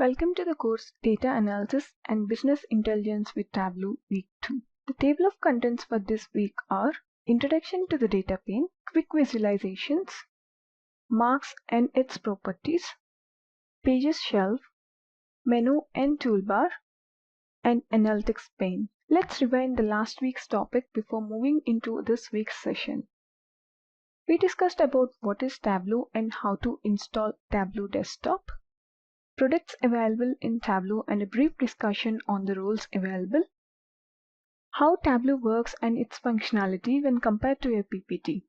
Welcome to the course Data Analysis and Business Intelligence with Tableau Week 2. The table of contents for this week are Introduction to the Data Pane, Quick Visualizations, Marks and its Properties, Pages Shelf, Menu and Toolbar, and Analytics Pane. Let's rewind the last week's topic before moving into this week's session. We discussed about what is Tableau and how to install Tableau Desktop, products available in Tableau and a brief discussion on the roles available, how Tableau works and its functionality when compared to a PPT,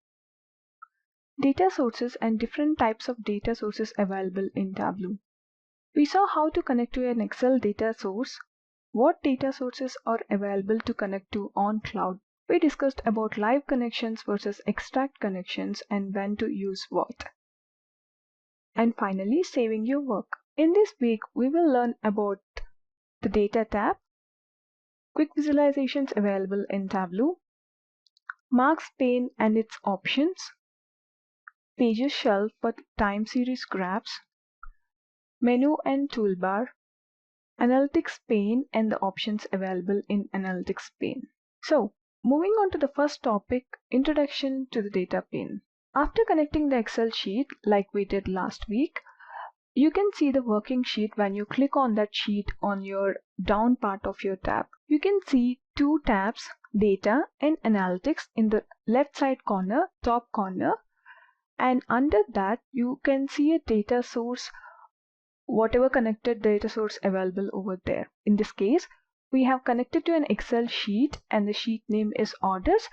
data sources and different types of data sources available in Tableau. We saw how to connect to an Excel data source, what data sources are available to connect to on cloud. We discussed about live connections versus extract connections and when to use what. And finally, saving your work. In this week, we will learn about the Data tab, quick visualizations available in Tableau, Marks pane and its options, Pages shelf for time series graphs, Menu and toolbar, Analytics pane and the options available in Analytics pane. So, moving on to the first topic, Introduction to the Data pane. After connecting the Excel sheet like we did last week, you can see the working sheet when you click on that sheet on your down part of your tab. You can see two tabs, Data and Analytics, in the left side corner, top corner, and under that you can see a data source, whatever connected data source available over there. In this case, we have connected to an Excel sheet and the sheet name is Orders.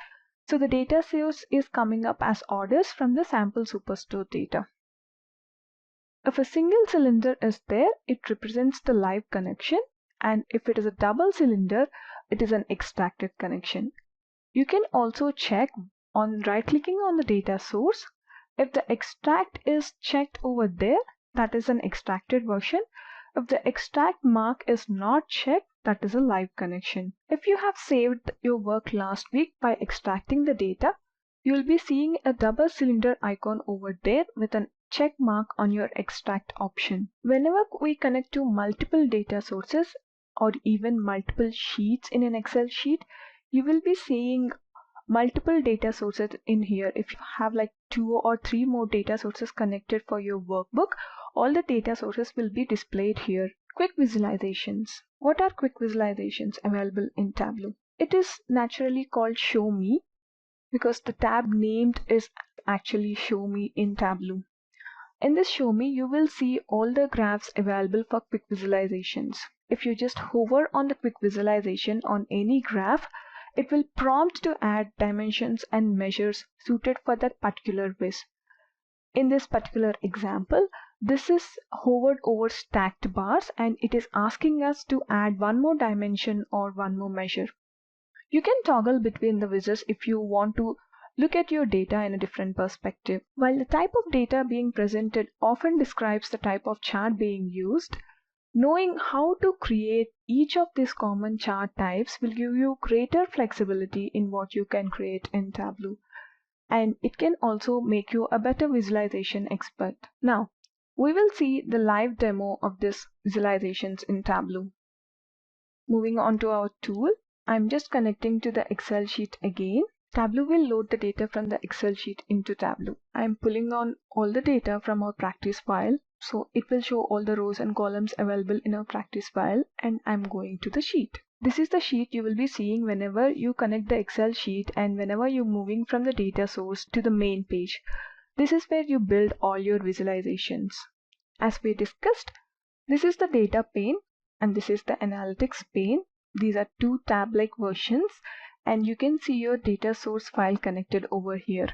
So the data source is coming up as Orders from the sample superstore data. If a single cylinder is there, it represents the live connection, and if it is a double cylinder, it is an extracted connection. You can also check on right-clicking on the data source. If the extract is checked over there, that is an extracted version. If the extract mark is not checked, that is a live connection. If you have saved your work last week by extracting the data, you will be seeing a double cylinder icon over there with an check mark on your extract option. Whenever we connect to multiple data sources or even multiple sheets in an Excel sheet, you will be seeing multiple data sources in here. If you have like 2 or 3 more data sources connected for your workbook, all the data sources will be displayed here. Quick visualizations. What are quick visualizations available in Tableau? It is naturally called Show Me because the tab named is actually Show Me in Tableau. In this Show Me, you will see all the graphs available for quick visualizations. If you just hover on the quick visualization on any graph, it will prompt to add dimensions and measures suited for that particular viz. In this particular example, this is hovered over stacked bars and it is asking us to add one more dimension or one more measure. You can toggle between the vizes if you want to look at your data in a different perspective. While the type of data being presented often describes the type of chart being used, knowing how to create each of these common chart types will give you greater flexibility in what you can create in Tableau. And it can also make you a better visualization expert. Now, we will see the live demo of these visualizations in Tableau. Moving on to our tool, I'm just connecting to the Excel sheet again. Tableau will load the data from the Excel sheet into Tableau. I'm pulling on all the data from our practice file. So it will show all the rows and columns available in our practice file, and I'm going to the sheet. This is the sheet you will be seeing whenever you connect the Excel sheet and whenever you're moving from the data source to the main page. This is where you build all your visualizations. As we discussed, this is the data pane and this is the analytics pane. These are two tab-like versions and you can see your data source file connected over here.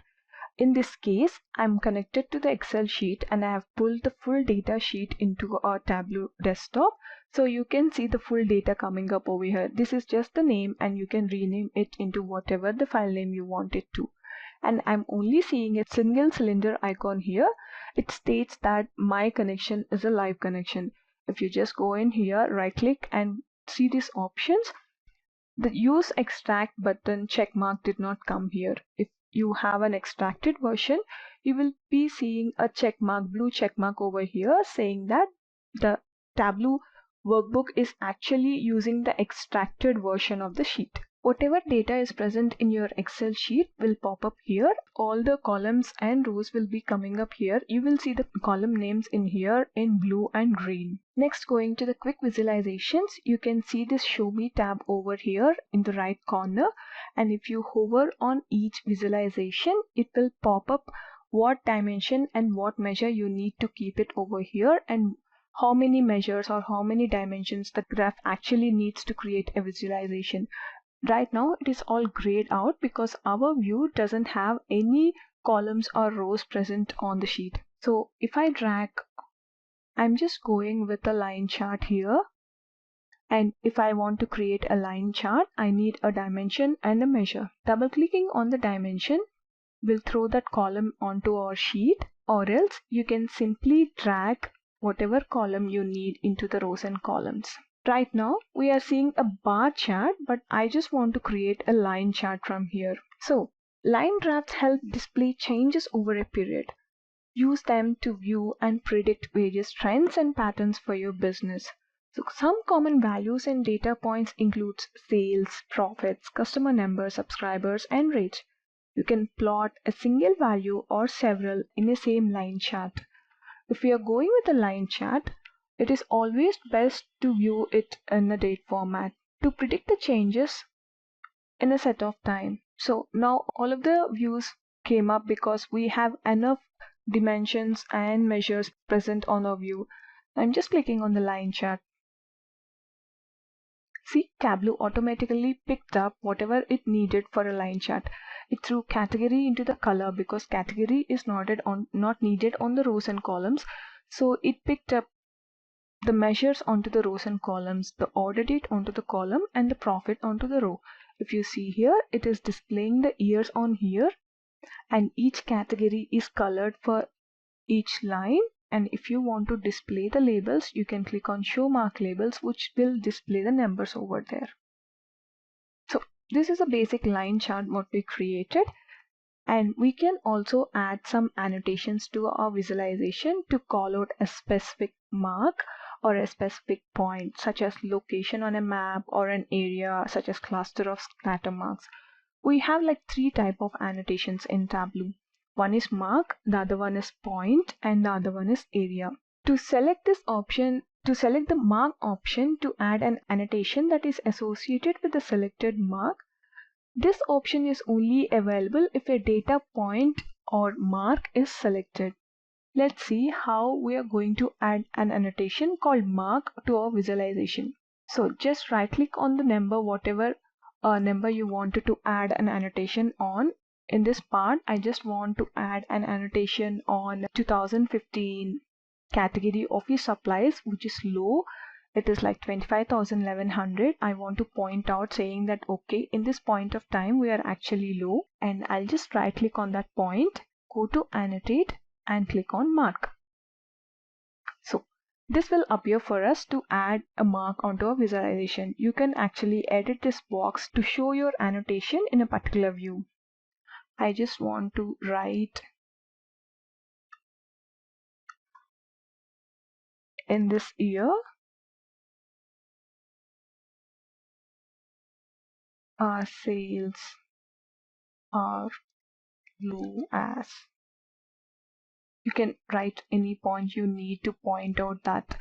In this case, I'm connected to the Excel sheet and I have pulled the full data sheet into our Tableau desktop. So you can see the full data coming up over here. This is just the name and you can rename it into whatever the file name you want it to. And I'm only seeing a single cylinder icon here. It states that my connection is a live connection. If you just go in here, right click and see these options, the use extract button check mark did not come here. If you have an extracted version, you will be seeing a check mark, blue check mark over here saying that the Tableau workbook is actually using the extracted version of the sheet. Whatever data is present in your Excel sheet will pop up here. All the columns and rows will be coming up here. You will see the column names in here in blue and green. Next, going to the quick visualizations, you can see this show me tab over here in the right corner, and if you hover on each visualization, it will pop up what dimension and what measure you need to keep it over here, and how many measures or how many dimensions the graph actually needs to create a visualization. Right now it is all grayed out because our view doesn't have any columns or rows present on the sheet. So if I drag, I'm just going with a line chart here, and if I want to create a line chart, I need a dimension and a measure. Double clicking on the dimension will throw that column onto our sheet, or else you can simply drag whatever column you need into the rows and columns. Right now we are seeing a bar chart, but I just want to create a line chart from here. So line graphs help display changes over a period. Use them to view and predict various trends and patterns for your business. So some common values and data points includes sales, profits, customer numbers, subscribers, and rates. You can plot a single value or several in a same line chart. If we are going with a line chart, it is always best to view it in a date format to predict the changes in a set of time. So now all of the views came up because we have enough dimensions and measures present on our view. I'm just clicking on the line chart. See, Tableau automatically picked up whatever it needed for a line chart. It threw category into the color because category is not needed on the rows and columns. So it picked up the measures onto the rows and columns, the order date onto the column, and the profit onto the row. If you see here, it is displaying the years on here, and each category is colored for each line. And if you want to display the labels, you can click on show mark labels, which will display the numbers over there. So this is a basic line chart what we created, and we can also add some annotations to our visualization to call out a specific mark or a specific point, such as location on a map or an area such as cluster of scatter marks. We have like three type of annotations in Tableau. One is mark, the other one is point, and the other one is area. To select this option, to select the mark option to add an annotation that is associated with the selected mark, this option is only available if a data point or mark is selected. Let's see how we are going to add an annotation called mark to our visualization. So just right click on the number, whatever number you wanted to add an annotation on. In this part, I just want to add an annotation on 2015 category office supplies, which is low. It is like 25,1100. I want to point out saying that okay, in this point of time we are actually low, and I'll just right click on that point, go to annotate and click on mark. So this will appear for us to add a mark onto a visualization. You can actually edit this box to show your annotation in a particular view. I just want to write in this year our sales are low as. You can write any point you need to point out that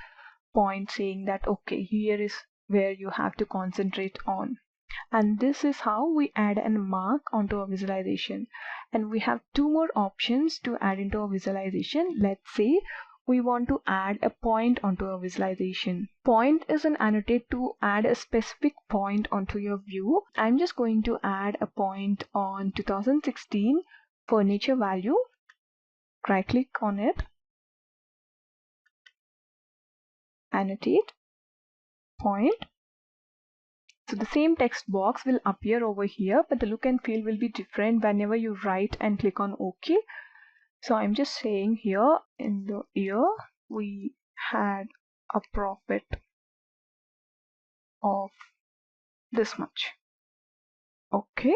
point, saying that okay, here is where you have to concentrate on. And this is how we add a mark onto our visualization. And we have two more options to add into our visualization. Let's say we want to add a point onto our visualization. Point is an annotate to add a specific point onto your view. I'm just going to add a point on 2016 furniture value. Right click on it, annotate, point. So the same text box will appear over here, but the look and feel will be different whenever you write and click on OK. So I'm just saying here, in the year we had a profit of this much. Okay.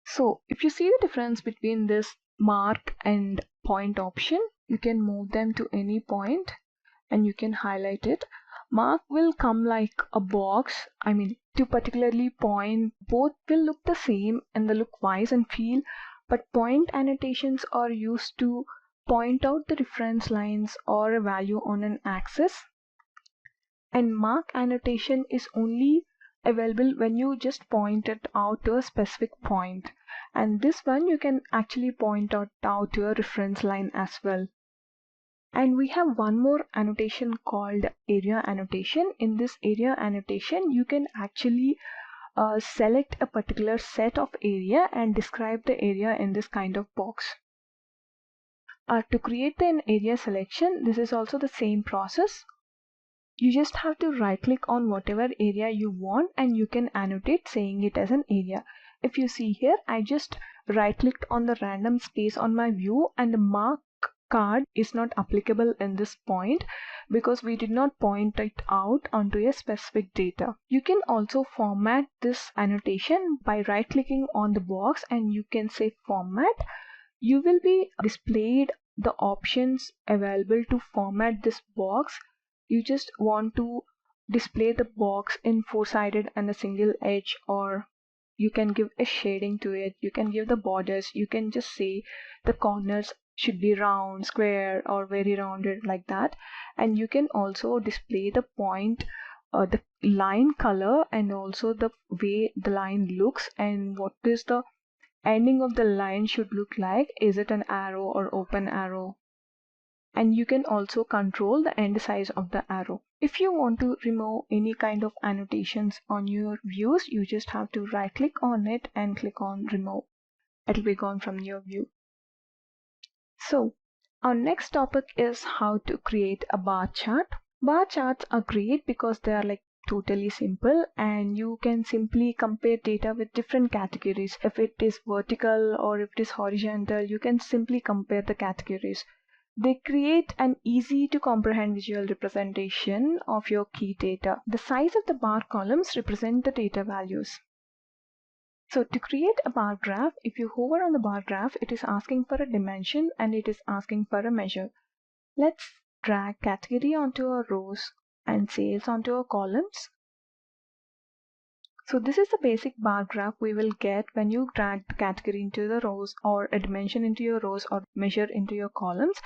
So if you see the difference between this mark and point option, you can move them to any point and you can highlight it. Mark will come like a box, to particularly point. Both will look the same in the look wise and feel, but point annotations are used to point out the reference lines or a value on an axis, and mark annotation is only available when you just point it out to a specific point, and this one you can actually point out to a reference line as well. And we have one more annotation called area annotation. In this area annotation, you can actually select a particular set of area and describe the area in this kind of box. To create an area selection, this is also the same process. You just have to right click on whatever area you want and you can annotate saying it as an area. If you see here, I just right clicked on the random space on my view, and the mark card is not applicable in this point because we did not point it out onto a specific data. You can also format this annotation by right clicking on the box and you can say format. You will be displayed the options available to format this box. You just want to display the box in four-sided and a single edge, or you can give a shading to it, you can give the borders, you can just say the corners should be round, square, or very rounded like that. And you can also display the point, the line color, and also the way the line looks and what is the ending of the line should look like. Is it an arrow or open arrow? And you can also control the end size of the arrow. If you want to remove any kind of annotations on your views, you just have to right click on it and click on remove. It'll be gone from your view. So our next topic is how to create a bar chart. Bar charts are great because they are like totally simple and you can simply compare data with different categories. If it is vertical or if it is horizontal, you can simply compare the categories. They create an easy to comprehend visual representation of your key data. The size of the bar columns represent the data values. So to create a bar graph, if you hover on the bar graph, it is asking for a dimension and it is asking for a measure. Let's drag category onto our rows and sales onto our columns. So this is the basic bar graph we will get when you drag the category into the rows or a dimension into your rows or measure into your columns.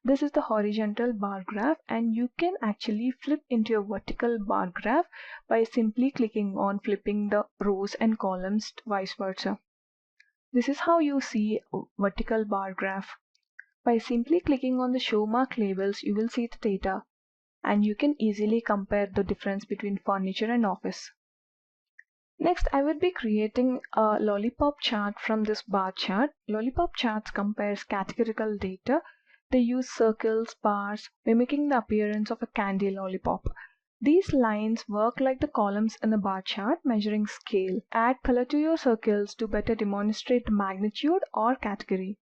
This is the horizontal bar graph, and you can actually flip into a vertical bar graph by simply clicking on flipping the rows and columns vice versa. This is how you see a vertical bar graph. By simply clicking on the show mark labels, you will see the data and you can easily compare the difference between furniture and office. Next, I will be creating a lollipop chart from this bar chart. Lollipop charts compares categorical data. They use circles, bars, mimicking the appearance of a candy lollipop. These lines work like the columns in the bar chart, measuring scale. Add color to your circles to better demonstrate magnitude or category.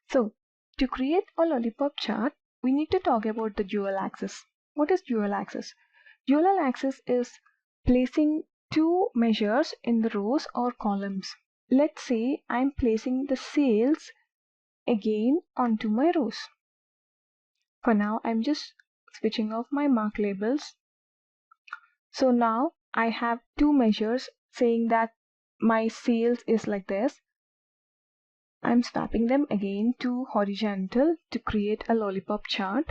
So, to create a lollipop chart, we need to talk about the dual axis. What is dual axis? Dual axis is placing two measures in the rows or columns. Let's say I'm placing the sales again onto my rows. For now, I'm just switching off my mark labels. So now I have two measures saying that my sales is like this. I'm swapping them again to horizontal to create a lollipop chart.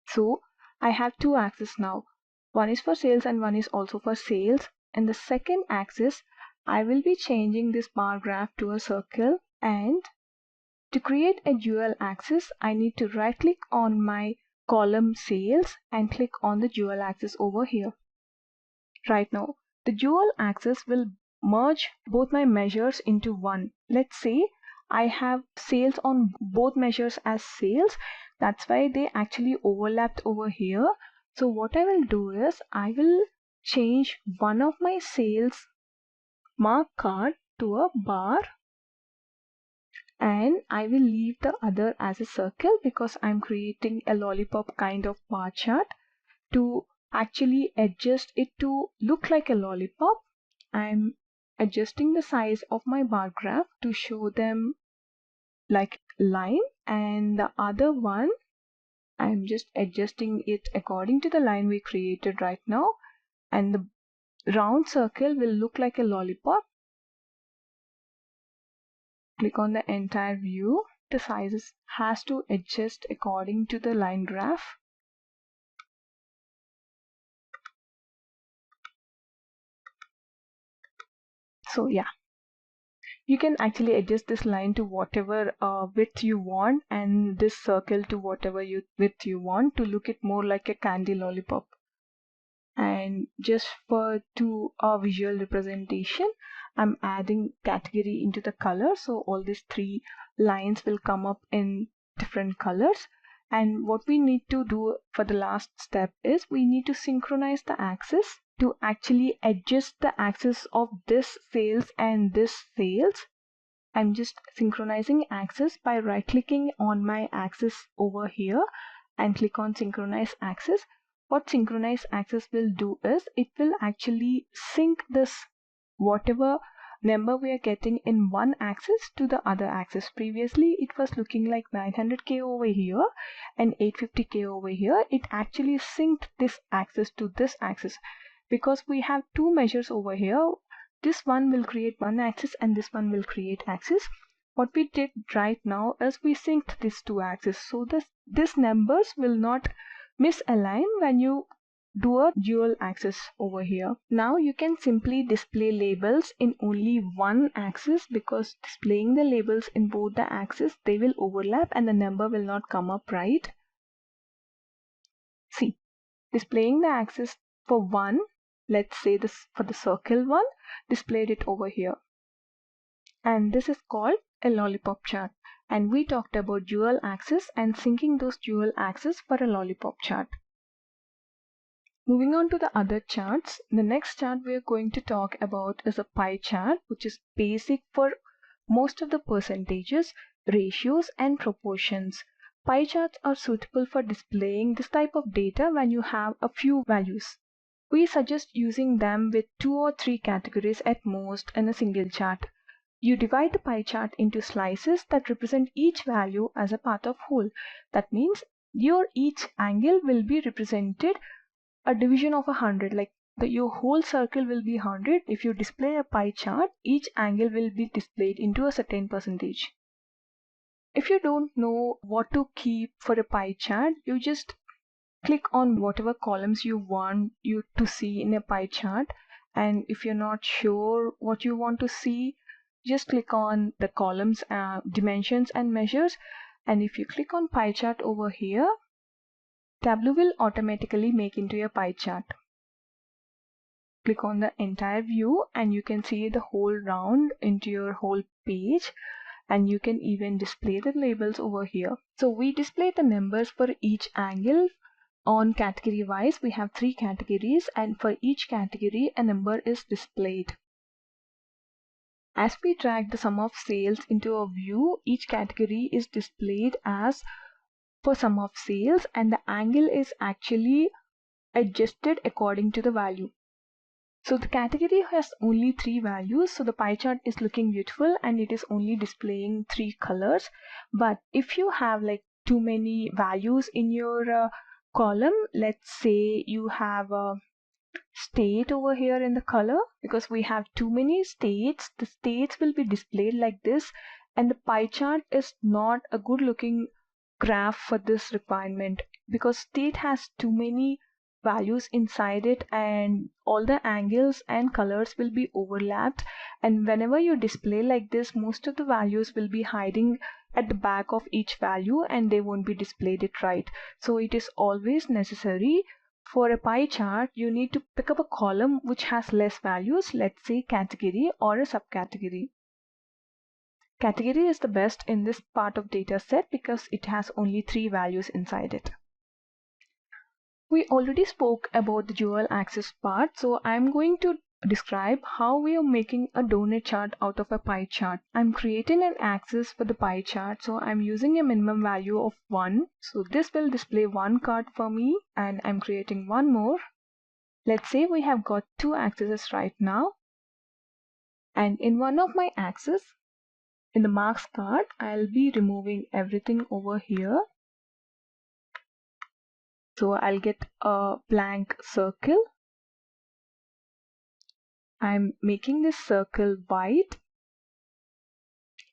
So I have two axes now. One is for sales and one is also for sales. In the second axis, I will be changing this bar graph to a circle, and to create a dual axis, I need to right click on my column sales and click on the dual axis over here. Right now, the dual axis will merge both my measures into one. Let's say I have sales on both measures as sales. That's why they actually overlapped over here. So what I will do is I will change one of my sales mark card to a bar and I will leave the other as a circle because I'm creating a lollipop kind of bar chart. To actually adjust it to look like a lollipop, I'm adjusting the size of my bar graph to show them like line, and the other one I'm just adjusting it according to the line we created right now, and the round circle will look like a lollipop. Click on the entire view. The sizes has to adjust according to the line graph. So yeah, you can actually adjust this line to whatever width you want, and this circle to whatever width you want, to look it more like a candy lollipop. And just to our visual representation, I'm adding category into the color, so all these three lines will come up in different colors. And what we need to do for the last step is we need to synchronize the axis to actually adjust the axis of this sales and this sales. I'm just synchronizing axis by right clicking on my axis over here and click on synchronize axis. What synchronize axis will do is it will actually sync this whatever number we are getting in one axis to the other axis. Previously it was looking like 900k over here and 850k over here. It actually synced this axis to this axis because we have two measures over here. This one will create one axis and this one will create axis. What we did right now is we synced these two axes, so this numbers will not misalign when you do a dual axis over here. Now you can simply display labels in only one axis, because displaying the labels in both the axes, they will overlap and the number will not come up right. See, displaying the axis for one, let's say this for the circle one, displayed it over here. And this is called a lollipop chart. And we talked about dual axis and syncing those dual axes for a lollipop chart. Moving on to the other charts, the next chart we are going to talk about is a pie chart, which is basic for most of the percentages, ratios, and proportions. Pie charts are suitable for displaying this type of data when you have a few values. We suggest using them with 2 or 3 categories at most in a single chart. You divide the pie chart into slices that represent each value as a part of whole. That means your each angle will be represented a division of 100, like your whole circle will be 100. If you display a pie chart, each angle will be displayed into a certain percentage. If you don't know what to keep for a pie chart, you just click on whatever columns you want you to see in a pie chart. And if you're not sure what you want to see, just click on the columns, dimensions and measures. And if you click on pie chart over here, Tableau will automatically make into a pie chart. Click on the entire view and you can see the whole round into your whole page, and you can even display the labels over here. So we display the numbers for each angle on category wise. We have 3 categories, and for each category a number is displayed. As we drag the sum of sales into a view, each category is displayed as for sum of sales, and the angle is actually adjusted according to the value. So the category has only 3 values, so the pie chart is looking beautiful and it is only displaying 3 colors. But if you have like too many values in your column, let's say you have a state over here in the color, because we have too many states, the states will be displayed like this, and the pie chart is not a good looking graph for this requirement, because state has too many values inside it and all the angles and colors will be overlapped, and whenever you display like this, most of the values will be hiding at the back of each value and they won't be displayed it right. So it is always necessary for a pie chart, you need to pick up a column which has less values, let's say category or a subcategory. Category is the best in this part of data set because it has only 3 values inside it. We already spoke about the dual axis part, so I'm going to describe how we are making a donut chart out of a pie chart. I'm creating an axis for the pie chart, so I'm using a minimum value of 1. So this will display 1 card for me, and I'm creating one more. Let's say we have got 2 axes right now, and in one of my axes, in the marks card, I'll be removing everything over here. So I'll get a blank circle. I'm making this circle white.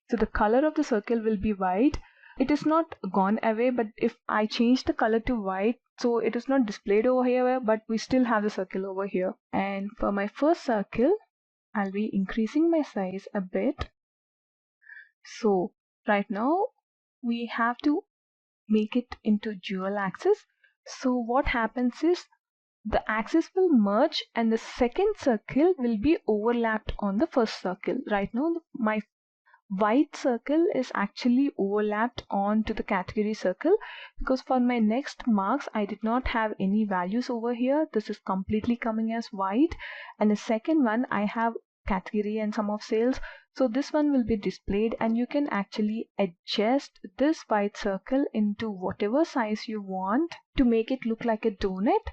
So the color of the circle will be white. It is not gone away, but if I change the color to white, so it is not displayed over here, but we still have the circle over here. And for my first circle, I'll be increasing my size a bit. So right now we have to make it into dual axis. So what happens is the axis will merge and the second circle will be overlapped on the first circle. Right now my white circle is actually overlapped onto the category circle, because for my next marks I did not have any values over here. This is completely coming as white, and the second one I have category and sum of sales, so this one will be displayed, and you can actually adjust this white circle into whatever size you want to make it look like a donut.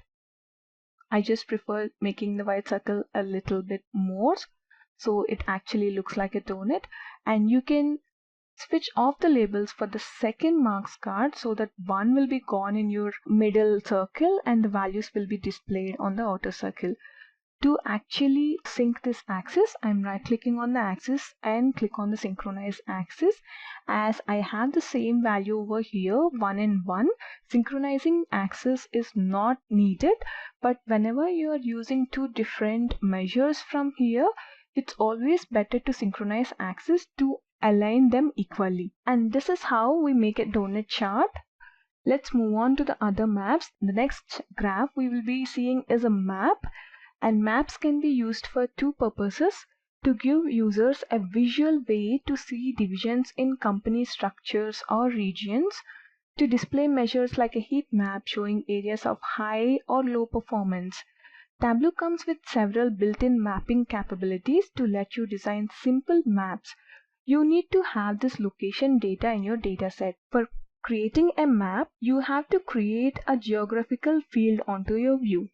I just prefer making the white circle a little bit more, so it actually looks like a donut. And you can switch off the labels for the second marks card so that one will be gone in your middle circle and the values will be displayed on the outer circle. To actually sync this axis, I'm right clicking on the axis and click on the synchronize axis. As I have the same value over here, 1 and 1, synchronizing axis is not needed, but whenever you are using two different measures from here, it's always better to synchronize axis to align them equally. And this is how we make a donut chart. Let's move on to the other maps. The next graph we will be seeing is a map. And maps can be used for two purposes: to give users a visual way to see divisions in company structures or regions, to display measures like a heat map showing areas of high or low performance. Tableau comes with several built-in mapping capabilities to let you design simple maps. You need to have this location data in your dataset. For creating a map, you have to create a geographical field onto your view.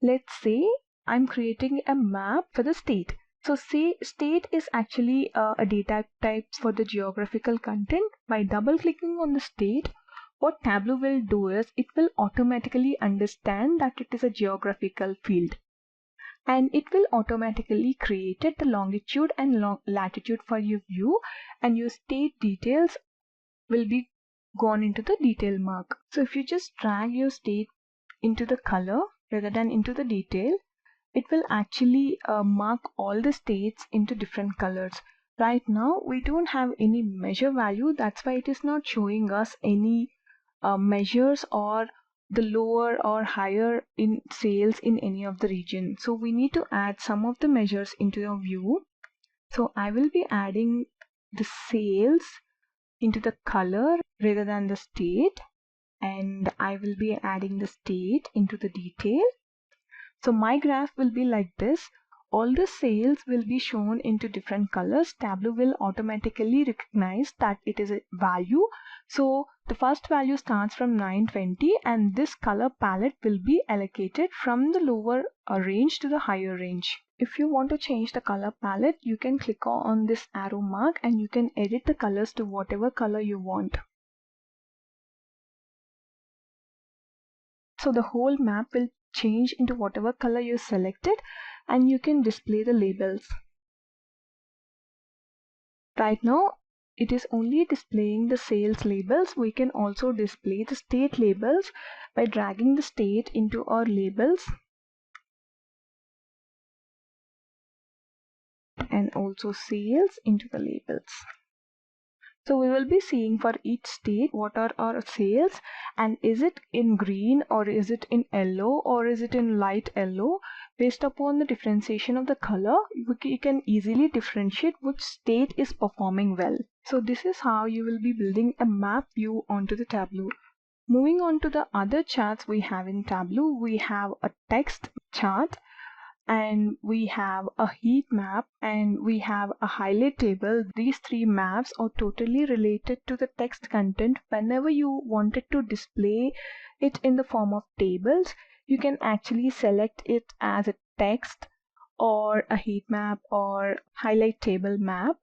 Let's say I'm creating a map for the state. So say state is actually a data type for the geographical content. By double clicking on the state, what Tableau will do is it will automatically understand that it is a geographical field, and it will automatically create the longitude and latitude for your view, and your state details will be gone into the detail mark. So if you just drag your state into the color rather than into the detail, it will actually mark all the states into different colors. Right now we don't have any measure value, that's why it is not showing us any measures or the lower or higher in sales in any of the region. So we need to add some of the measures into your view. So I will be adding the sales into the color rather than the state, and I will be adding the state into the detail. So my graph will be like this. All the sales will be shown into different colors. Tableau will automatically recognize that it is a value. So the first value starts from 920, and this color palette will be allocated from the lower range to the higher range. If you want to change the color palette, you can click on this arrow mark and you can edit the colors to whatever color you want. So the whole map will change into whatever color you selected, and you can display the labels. Right now it is only displaying the sales labels. We can also display the state labels by dragging the state into our labels, and also sales into the labels. So we will be seeing for each state what are our sales, and is it in green or is it in yellow or is it in light yellow. Based upon the differentiation of the color, you can easily differentiate which state is performing well. So this is how you will be building a map view onto the Tableau. Moving on to the other charts we have in Tableau, we have a text chart, and we have a heat map, and we have a highlight table. These three maps are totally related to the text content. Whenever you wanted to display it in the form of tables, you can actually select it as a text or a heat map or highlight table map.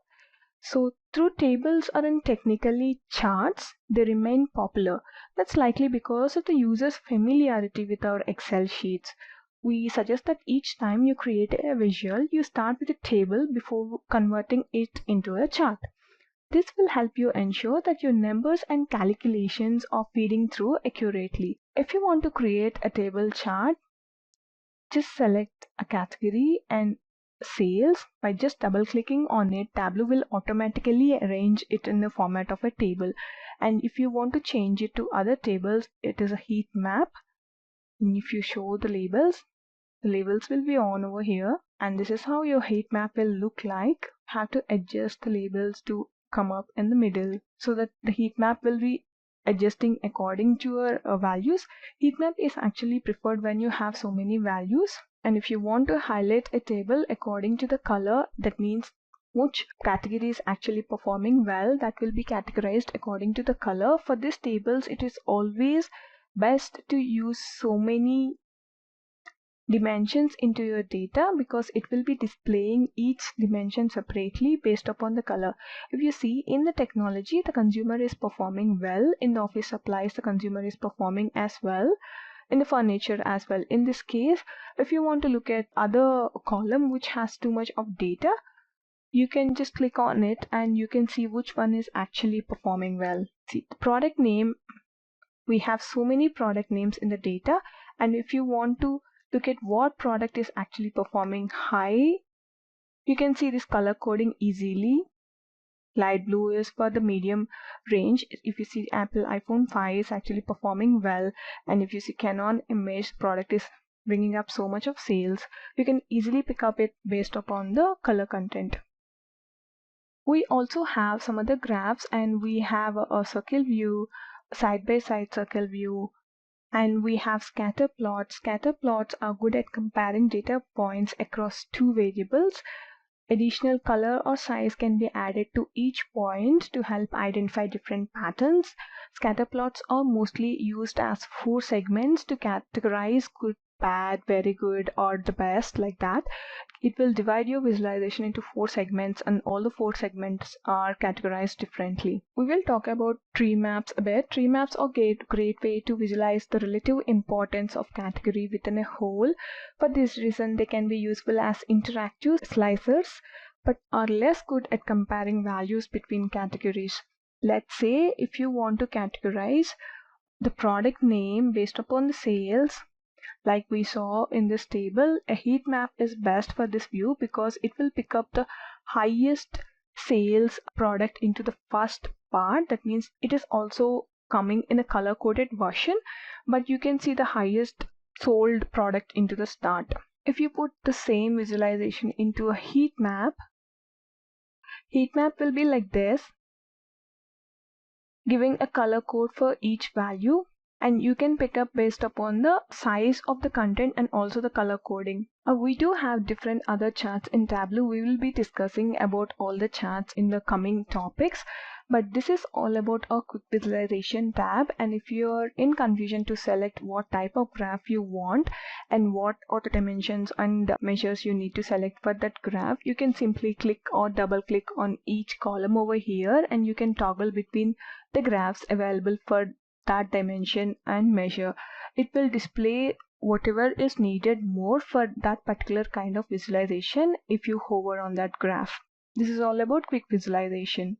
So through tables aren't technically charts, they remain popular. That's likely because of the user's familiarity with our Excel sheets. We suggest that each time you create a visual, you start with a table before converting it into a chart. This will help you ensure that your numbers and calculations are feeding through accurately. If you want to create a table chart, just select a category and sales. By just double clicking on it, Tableau will automatically arrange it in the format of a table. And if you want to change it to other tables, it is a heat map. And if you show the labels will be on over here, and this is how your heat map will look like. Have to adjust the labels to come up in the middle so that the heat map will be adjusting according to your values. Heat map is actually preferred when you have so many values, and if you want to highlight a table according to the color, that means which category is actually performing well, that will be categorized according to the color. For these tables, it is always best to use so many dimensions into your data because it will be displaying each dimension separately based upon the color. If you see in the technology, the consumer is performing well. In the office supplies, the consumer is performing as well. In the furniture as well. In this case, if you want to look at other column which has too much of data, you can just click on it and you can see which one is actually performing well. See, the product name, we have so many product names in the data, and if you want to look at what product is actually performing high, you can see this color coding easily. Light blue is for the medium range. If you see Apple iPhone 5 is actually performing well, and if you see Canon image product is bringing up so much of sales, you can easily pick up it based upon the color content. We also have some other graphs, and we have a circle view, side by side circle view, and we have scatter plots. Scatter plots are good at comparing data points across two variables. Additional color or size can be added to each point to help identify different patterns. Scatter plots are mostly used as 4 segments to categorize good, bad, very good, or the best, like that. It will divide your visualization into 4 segments, and all the 4 segments are categorized differently. We will talk about tree maps a bit. Tree maps are a great way to visualize the relative importance of category within a whole. For this reason, they can be useful as interactive slicers, but are less good at comparing values between categories. Let's say if you want to categorize the product name based upon the sales, like we saw in this table, a heat map is best for this view because it will pick up the highest sales product into the first part. That means it is also coming in a color coded version, but you can see the highest sold product into the start. If you put the same visualization into a heat map will be like this, giving a color code for each value, and you can pick up based upon the size of the content and also the color coding. We do have different other charts in Tableau. We will be discussing about all the charts in the coming topics, but this is all about our quick visualization tab. And if you're in confusion to select what type of graph you want and what are the dimensions and measures you need to select for that graph, you can simply click or double click on each column over here, and you can toggle between the graphs available for that dimension and measure. It will display whatever is needed more for that particular kind of visualization if you hover on that graph. This is all about quick visualization.